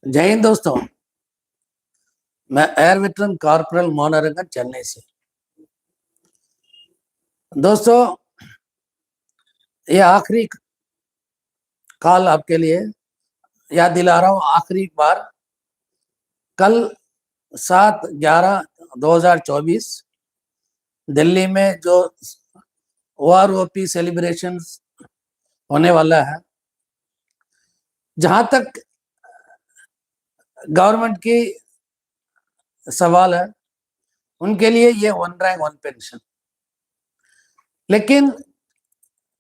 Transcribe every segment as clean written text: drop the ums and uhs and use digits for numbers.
जय हिंद दोस्तों। मैं एयर वेटरन कॉर्पोरल मोनारंगन चेन्नई से। दोस्तों, ये आखिरी कॉल आपके लिए याद दिला रहा हूँ। आखिरी बार कल 7/11/2024 दिल्ली में जो OROP सेलिब्रेशन होने वाला है, जहां तक गवर्नमेंट की सवाल है, उनके लिए ये वन रैंक वन पेंशन, लेकिन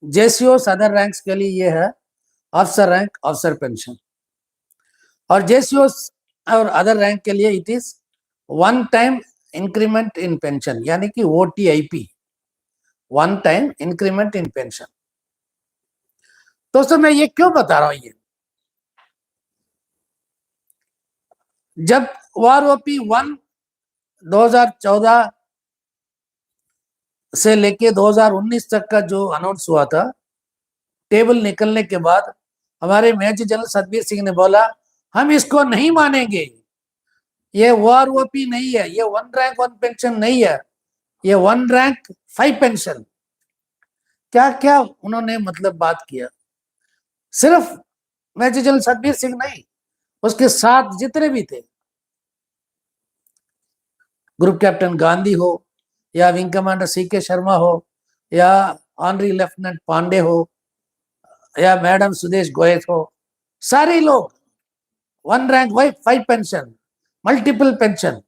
जेसीओ अदर रैंक्स के लिए ये है ऑफिसर रैंक ऑफिसर पेंशन, और जेसीओ और अदर रैंक के लिए it is one time increment in pension, यानी कि OTIP, one time increment in pension. दोस्तों, मैं ये क्यों बता रहा हूं? ये जब OROP 1 2014 से लेके 2019 तक का जो अनाउंस हुआ था, टेबल निकलने के बाद हमारे मेजर जनरल सतबीर सिंह ने बोला, हम इसको नहीं मानेंगे। ये OROP नहीं है, ये वन रैंक वन पेंशन नहीं है, ये वन रैंक 5 पेंशन। क्या क्या उन्होंने मतलब बात किया। सिर्फ मेजर जनरल सतबीर सिंह नहीं, उसके साथ जितने भी थे, ग्रुप कैप्टन गांधी हो, या विंग कमांडर CK शर्मा हो, या ऑनरी लेफ्टिनेंट पांडे हो, या मैडम सुदेश गोयल हो, सारे लोग one rank 5 pension, multiple pension.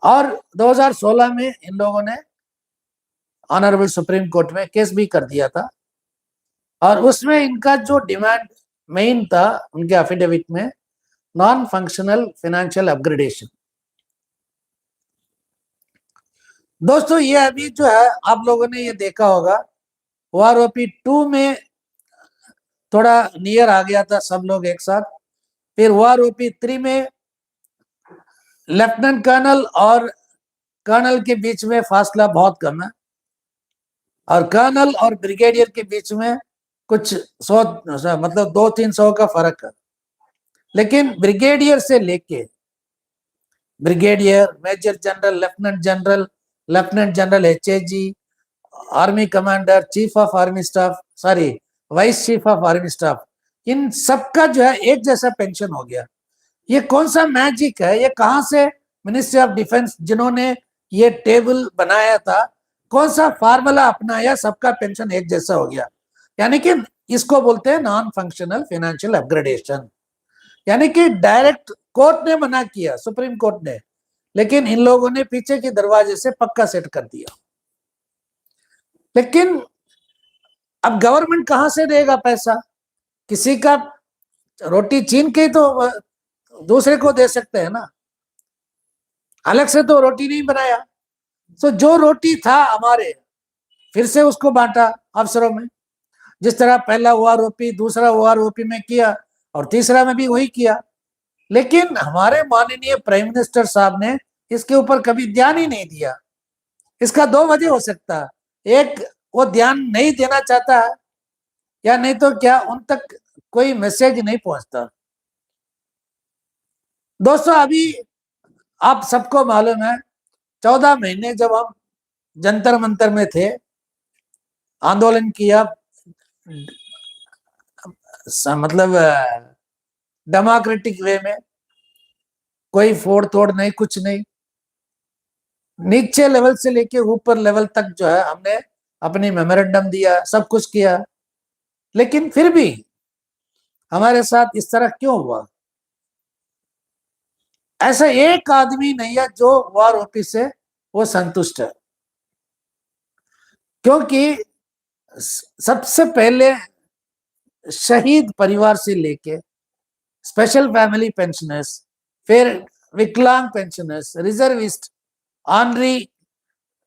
और 2016 में इन लोगों ने ऑनरेबल सुप्रीम कोर्ट में केस भी कर दिया था, और उसमें इनका जो डिमांड मेन था उनके एफिडेविट में, नॉन फंक्शनल फाइनेंशियल अपग्रेडेशन। दोस्तों, ये अभी जो है आप लोगों ने ये देखा होगा, OROP 2 में थोड़ा नियर आ गया था सब लोग एक साथ। फिर OROP 3 में लेफ्टिनेंट कर्नल और कर्नल के बीच में फासला बहुत कम है, और कर्नल और ब्रिगेडियर के बीच में कुछ 100 मतलब 200-300 का फर्क है। लेकिन ब्रिगेडियर से लेके brigadier, major general, lieutenant general HAG, army commander, chief of army staff, sorry vice chief of army staff, इन सबका जो है एक जैसा पेंशन हो गया। ये कौन सा मैजिक है? ये कहां से मिनिस्ट्री ऑफ डिफेंस, जिन्होंने ये टेबल बनाया था, कौन सा फार्मूला अपनाया, सबका पेंशन एक जैसा हो गया? यानी कि इसको बोलते हैं नॉन फंक्शनल फाइनेंशियल अपग्रेडेशन। यानी कि डायरेक्ट कोर्ट ने मना किया, सुप्रीम कोर्ट ने, लेकिन इन लोगों ने पीछे के दरवाजे से पक्का सेट कर दिया। लेकिन अब गवर्नमेंट कहां से देगा पैसा? किसी का रोटी छीन के तो दूसरे को दे सकते हैं ना, अलग से तो रोटी नहीं बनाया। तो जो रोटी था हमारे, फिर से उसको बांटा अफसरों में, जिस तरह पहला OROP, दूसरा OROP में किया, और तीसरा में भी वही किया। लेकिन हमारे माननीय प्राइम मिनिस्टर साहब ने इसके ऊपर कभी ध्यान ही नहीं दिया। इसका 2 वजह हो सकता है। एक, वो ध्यान नहीं देना चाहता है, या नहीं तो क्या उन तक कोई मैसेज नहीं पहुंचता। दोस्तों, अभी आप सबको मालूम है, 14 महीने जब हम जंतर मंतर में थे, आंदोलन किया, मतलब डेमोक्रेटिक वे में, कोई फोड़ तोड़ नहीं, कुछ नहीं, नीचे लेवल से लेके ऊपर लेवल तक जो है हमने अपनी मेमोरेंडम दिया, सब कुछ किया। लेकिन फिर भी हमारे साथ इस तरह क्यों हुआ? ऐसा एक आदमी नहीं है जो OROP से वो संतुष्ट है, क्योंकि सबसे पहले शहीद परिवार से लेके स्पेशल फैमिली पेंशनर्स, फिर विकलांग पेंशनर्स, रिजर्विस्ट, ऑनरी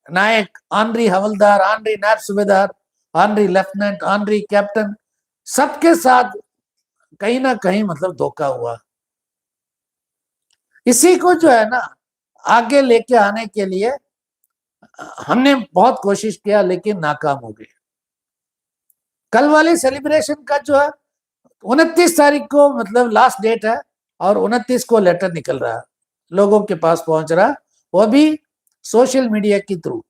नायक, ऑनरी हवलदार, ऑनरी नायब सूबेदार, ऑनरी लेफ्टिनेंट, ऑनरी कैप्टन, सबके साथ कहीं ना कहीं मतलब धोखा हुआ। इसी को जो है ना आगे लेके आने के लिए हमने बहुत कोशिश किया, लेकिन नाकाम हो गए। कल वाले सेलिब्रेशन का जो है 29 तारीख को मतलब लास्ट डेट है और 29 को लेटर निकल रहा है, लोगों के पास पहुंच रहा, वो भी सोशल मीडिया के थ्रू।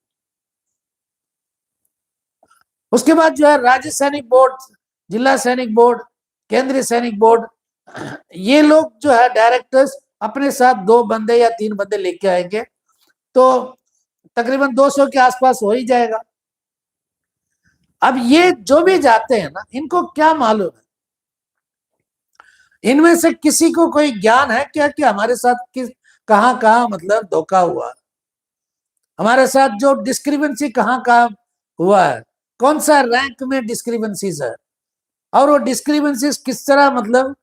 उसके बाद जो है राज्य सैनिक बोर्ड, जिला सैनिक बोर्ड, केंद्रीय सैनिक बोर्ड, ये लोग जो है डायरेक्टर्स अपने साथ 2 बंदे या 3 बंदे लेके आएंगे, तो तकरीबन 200 के आसपास हो ही जाएगा। अब ये जो भी जाते हैं ना, इनको क्या मालूम है, इनमें से किसी को कोई ज्ञान है क्या कि हमारे साथ किस कहाँ कहाँ मतलब धोखा हुआ, हमारे साथ जो डिस्क्रिपेंसी कहाँ कहाँ हुआ है, कौन सा रैंक में डिस्क्रिपेंसीज है, और वो डिस्क्रिपेंसीज किस तरह मतलब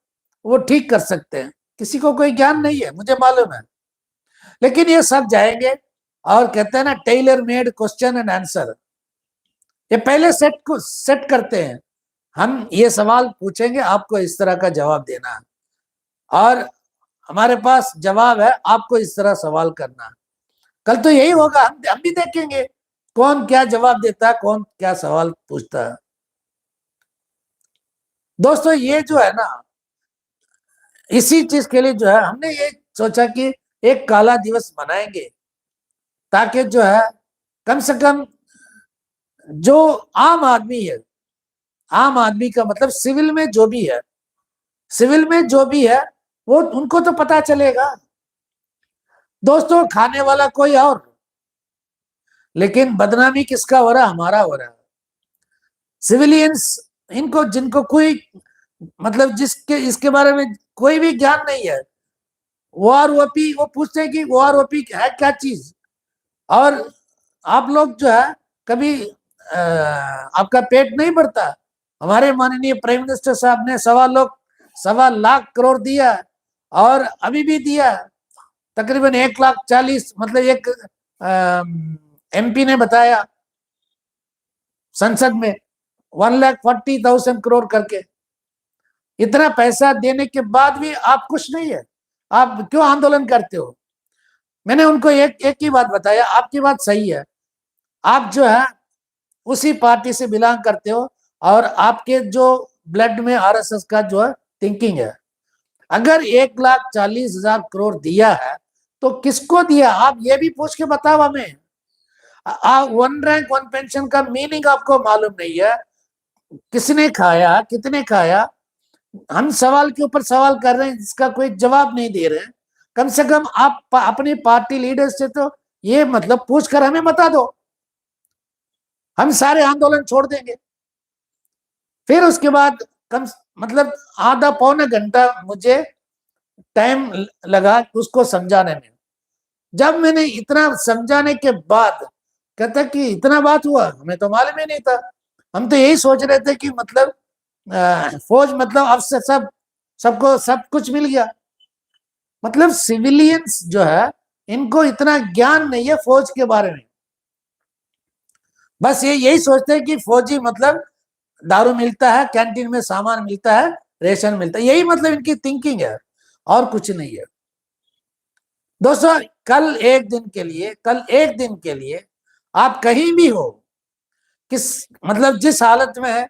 वो ठीक कर सकते हैं, किसी को कोई ज्ञान नहीं है, मुझे मालूम है। लेकिन ये सब जाएंगे और कहते हैं ना tailor made question and answer, ये पहले सेट करते हैं, हम ये सवाल पूछेंगे, आपको इस तरह का जवाब देना है, और हमारे पास जवाब है, आपको इस तरह सवाल करना। कल तो यही होगा, हम भी देखेंगे कौन क्या जवाब देता है, कौन क्या सवाल पूछता है। दोस्तों ये जो है ना, इसी चीज के लिए जो है हमने ये सोचा कि एक काला दिवस मनाएंगे, ताकि जो है कम से कम जो आम आदमी है, आम आदमी का मतलब सिविल में जो भी है, सिविल में जो भी है वो उनको तो पता चलेगा। दोस्तों खाने वाला कोई और, लेकिन बदनामी किसका हो रहा, हमारा हो रहा है। सिविलियंस, इनको जिनको कोई मतलब जिसके इसके बारे में कोई भी ज्ञान नहीं है, ओआरओपी, वो पूछते हैं कि ओआरओपी है क्या चीज। और आप लोग जो है कभी आपका पेट नहीं भरता, हमारे माननीय प्राइम मिनिस्टर साहब ने 1.25 लाख करोड़ दिया, और अभी भी दिया तकरीबन 1,40,000, मतलब एक एमपी ने बताया संसद में 1,40,000 करोड़ करके। इतना पैसा देने के बाद भी आप कुछ नहीं है, आप क्यों आंदोलन करते हो। मैंने उनको एक ही बात बताया, आपकी बात सही है, आप जो है उसी पार्टी से बिलोंग करते हो, और आपके जो ब्लड में आरएसएस का जो है थिंकिंग है। अगर 1,40,000 करोड़ दिया है तो किसको दिया, आप ये भी पूछ के बताओ हमें। वन रैंक वन पेंशन का मीनिंग आपको मालूम नहीं है, किसने खाया, कितने खाया। हम सवाल के ऊपर सवाल कर रहे हैं जिसका कोई जवाब नहीं दे रहे हैं। कम से कम आप अपनी पार्टी लीडर से तो ये मतलब पूछ कर हमें बता दो, हम सारे आंदोलन छोड़ देंगे। फिर उसके बाद कम मतलब आधा पौना घंटा मुझे टाइम लगा उसको समझाने में। जब मैंने इतना समझाने के बाद कहता कि इतना बात हुआ, हमें तो मालूम ही नहीं था, हम तो यही सोच रहे थे कि मतलब फौज मतलब अब से सबको सब कुछ मिल गया। मतलब सिविलियंस जो है इनको इतना ज्ञान नहीं है फौज के बारे में, बस ये यही सोचते हैं कि फौजी मतलब दारू मिलता है, कैंटीन में सामान मिलता है, रेशन मिलता है, यही मतलब इनकी थिंकिंग है, और कुछ नहीं है। दोस्तों कल एक दिन के लिए आप कहीं भी हो, किस मतलब जिस हालत में है,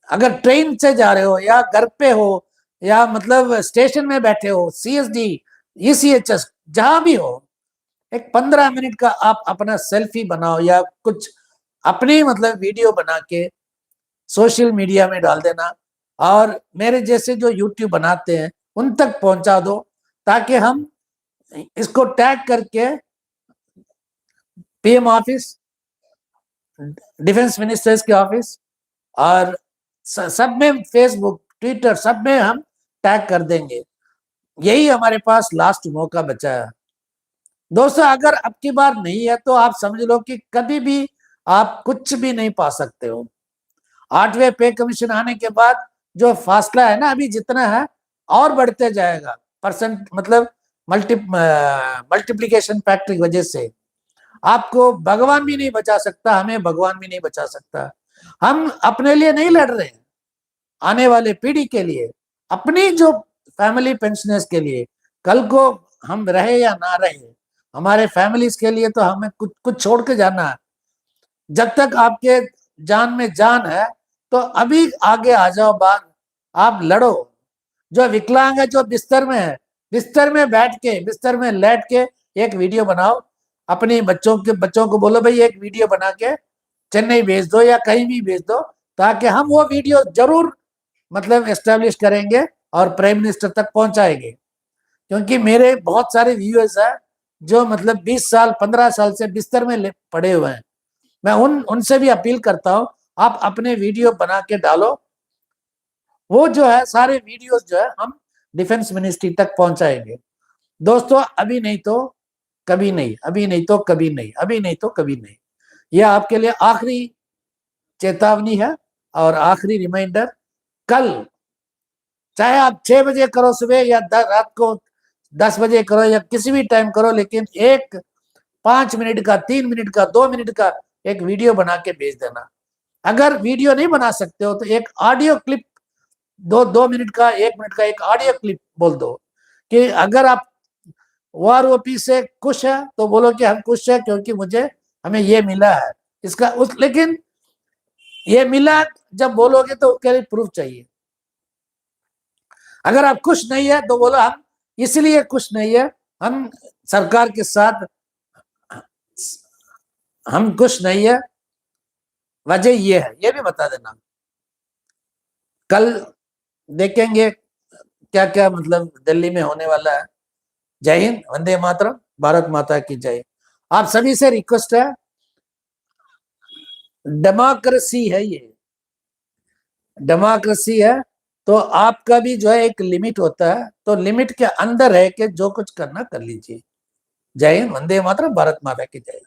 अगर ट्रेन से जा रहे हो या घर पे हो या मतलब स्टेशन में बैठे हो, सीएसडी, ईसीएचएस, जहां भी हो, एक 15 मिनट का आप अपना सेल्फी बनाओ या कुछ अपनी मतलब वीडियो बना के सोशल मीडिया में डाल देना, और मेरे जैसे जो यूट्यूब बनाते हैं उन तक पहुंचा दो, ताकि हम इसको टैग करके पीएम ऑफिस, डिफेंस मिनिस्टर्स के ऑफिस, और सब में, फेसबुक, ट्विटर, सब में हम टैग कर देंगे। यही हमारे पास लास्ट मौका बचा है। दोस्तों अगर अब की बार नहीं है तो आप समझ लो कि कभी भी आप कुछ भी नहीं पा सकते हो। 8वें पे कमीशन आने के बाद जो फासला है ना, अभी जितना है और बढ़ते जाएगा परसेंट, मतलब मल्टीप्लीकेशन फैक्टर की वजह से। आपको भगवान भी नहीं बचा सकता, हमें भगवान भी नहीं बचा सकता। हम अपने लिए नहीं लड़ रहे हैं, आने वाले पीढ़ी के लिए, अपनी जो फैमिली पेंशनर्स के लिए, कल को हम रहे या ना रहे, हमारे फैमिलीज के लिए तो हमें कुछ कुछ छोड़ के जाना है। जब तक आपके जान में जान है तो अभी आगे आ जाओ, बात आप लड़ो। जो विकलांग है, जो बिस्तर में है, बिस्तर में बैठ के, बिस्तर में लेट के एक वीडियो बनाओ, अपने बच्चों को बोलो भाई एक वीडियो बना के चेन्नई भेज दो या कहीं भी भेज दो, ताकि हम वो वीडियो जरूर मतलब एस्टेब्लिश करेंगे और प्राइम मिनिस्टर तक पहुंचाएंगे। क्योंकि मेरे बहुत सारे व्यूअर्स हैं जो मतलब 20 साल 15 साल से बिस्तर में पड़े हुए हैं। मैं उनसे भी अपील करता हूं, आप अपने वीडियो बना के डालो, वो जो है सारे वीडियोस जो है हम डिफेंस मिनिस्ट्री तक पहुंचाएंगे। दोस्तों अभी नहीं तो कभी नहीं, अभी नहीं तो कभी नहीं, अभी नहीं तो कभी नहीं। यह आपके लिए आखिरी चेतावनी है और आखिरी रिमाइंडर। कल चाहे आप 6 बजे करो सुबह या रात को 10 बजे करो या किसी भी टाइम करो, लेकिन एक 5 मिनट का, 3 मिनट का, 2 मिनट का एक वीडियो बना के भेज देना। अगर वीडियो नहीं बना सकते हो तो एक ऑडियो क्लिप, 2 मिनट का, 1 मिनट का एक ऑडियो क्लिप बोल दो कि अगर आप OROP से खुश है तो बोलो कि हम खुश है क्योंकि हमें ये मिला है इसका लेकिन ये मिला जब बोलोगे तो उसके लिए प्रूफ चाहिए। अगर आप खुश नहीं है तो बोलो हम इसलिए खुश नहीं है, हम सरकार के साथ हम खुश नहीं है, वजह ये है, ये भी बता देना। कल देखेंगे क्या क्या मतलब दिल्ली में होने वाला है। जय हिंद, वंदे मातरम, भारत माता की जय। आप सभी से रिक्वेस्ट है, डेमोक्रेसी है, ये डेमोक्रेसी है, तो आपका भी जो है एक लिमिट होता है, तो लिमिट के अंदर है कि जो कुछ करना कर लीजिए। जय हिंद, वंदे मातरम, भारत माता की जय।